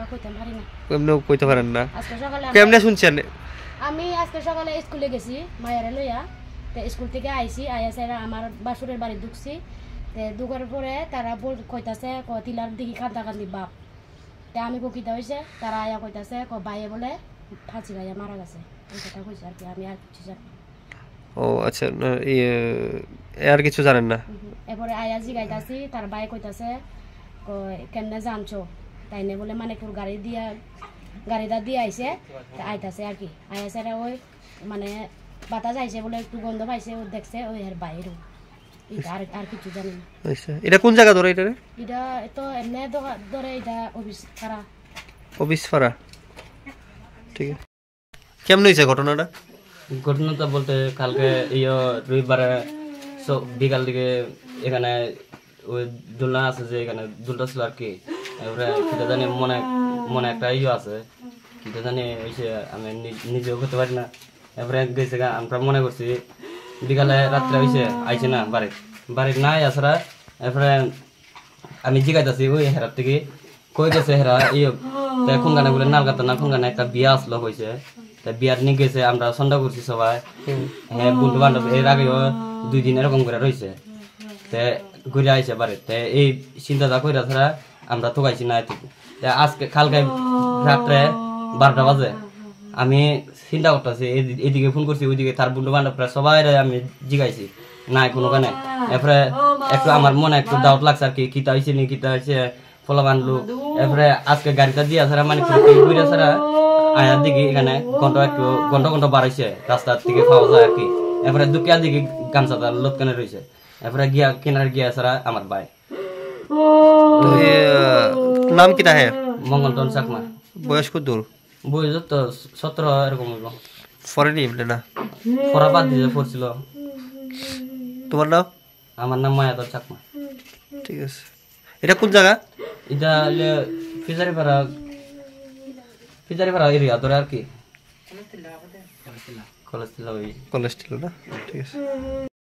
ওটা কইতাম পারি না। কেমনে কইতে পারেন না? আজকে সকালে কেমনে শুনছেন? আমি আজকে সকালে স্কুলে গেছি মায়েরে লইয়া, তো স্কুল থেকে আইছি, আইয়া সেরা আমার বাসুরের বাড়ি ঢুকছি, তো ঢুকার পরে তারা কইতাছে তিলার দিকে কান্দাকান্দি বাপ, তে আমি কইতা হয়েছে, তারা আয়া কইতাছে বাইয়ে বলে ফাঁসি গাইয়া মারা গেছে, এই কথা কইছে আর কি। আমি আর কিছু জানি। ও আচ্ছা, আর কিছু জানেন না? এরপরে আয়া জিগাইতাছি, তার বাই কইতাছে কেমনে জানছো, তাই নে বলে মানে তোর গাড়িটা দিয়ে আইছে, আইতাছে আর কি। আইসে ওই মানে বাতাস আইছে বলে একটু গন্ধ পাইছে, ও দেখছে ওই এর বাইরে, আর কিছু জানি না। আচ্ছা, এটা কোন জায়গা ধরে? এটা তো এমনি ধরে এটা অফিস পাড়া। ঠিক আছে, কেমন হয়েছে ঘটনাটা? ঘটনাটা বলতে কালকে রবিবারে বিকাল দিকে এখানে ওই দোলনা আছে, যে এখানে দোলটা ছিল আর কি। এবারে কিটা জানি মনে একটা আছে, কিটা জানি হয়েছে, আমি নিজেও করতে পারি না। এবারে গেছে আমরা মনে করছি বিকালে রাত্রে হয়েছে আইছে না বাড়ির নাই আসরা। এরপরে আমি জিগাইতেছি ওই হেরার থেকে কই গেছে হেরা কোন গানে বলে নালগাতা না কোন গানে একটা বিয়া আসলো হয়েছে, বিয়ার নিয়ে গেছে। আমরা সন্ধ্যা করছি সবাই, হ্যাঁ বন্ধু বান্ধব এর আগেও 2 দিন এরকম করে রয়েছে, তে ঘুরে আইছে বাড়িতে। এই চিন্তাটা কইরা ছাড়া আমরা তো গাইছি না এটুকু। আজকে কালকে রাত্রে 12টা বাজে আমি চিন্তা করতেছি, এদিকে ফোন করছি, ওইদিকে তার বন্ধু বান্ধবরা সবাই আমি জিগাইছি, নাই কোনো গানে। এরপরে একটু আমার মনে একটু ডাউট লাগছে আর কি, কিতা হয়েছে নি কিতা হয়েছে ফলা বানলু। এরপরে আজকে গাড়িটা দিয়া ছাড়া মানে ঘুরে ছাড়া আয়ার দিকে এখানে ঘন্টা বাড়াইছে, রাস্তার দিকে পাওয়া যায় আর কি। এরপরে দুকিয়ার দিকে গামছাটা লটকানে রয়েছে। এরপরে গিয়া কেনার গিয়া ছাড়া আমার ভাই। নাম কিটা? হ্যাঁ, মঙ্গলটন চাকমা। বয়স কত দূর? বয়স তো 17 এরকম হইব। ফরেনি এমনি না? পড়া বাদ দিয়ে পড়ছিল। তোমার নাম? আমার নাম মায়াদর চাকমা। ঠিক আছে, এটা কোন জায়গা? এটা ফিজারিপাড়া এরিয়া ধরে আর কি, কলেজ ছিল না। ঠিক আছে।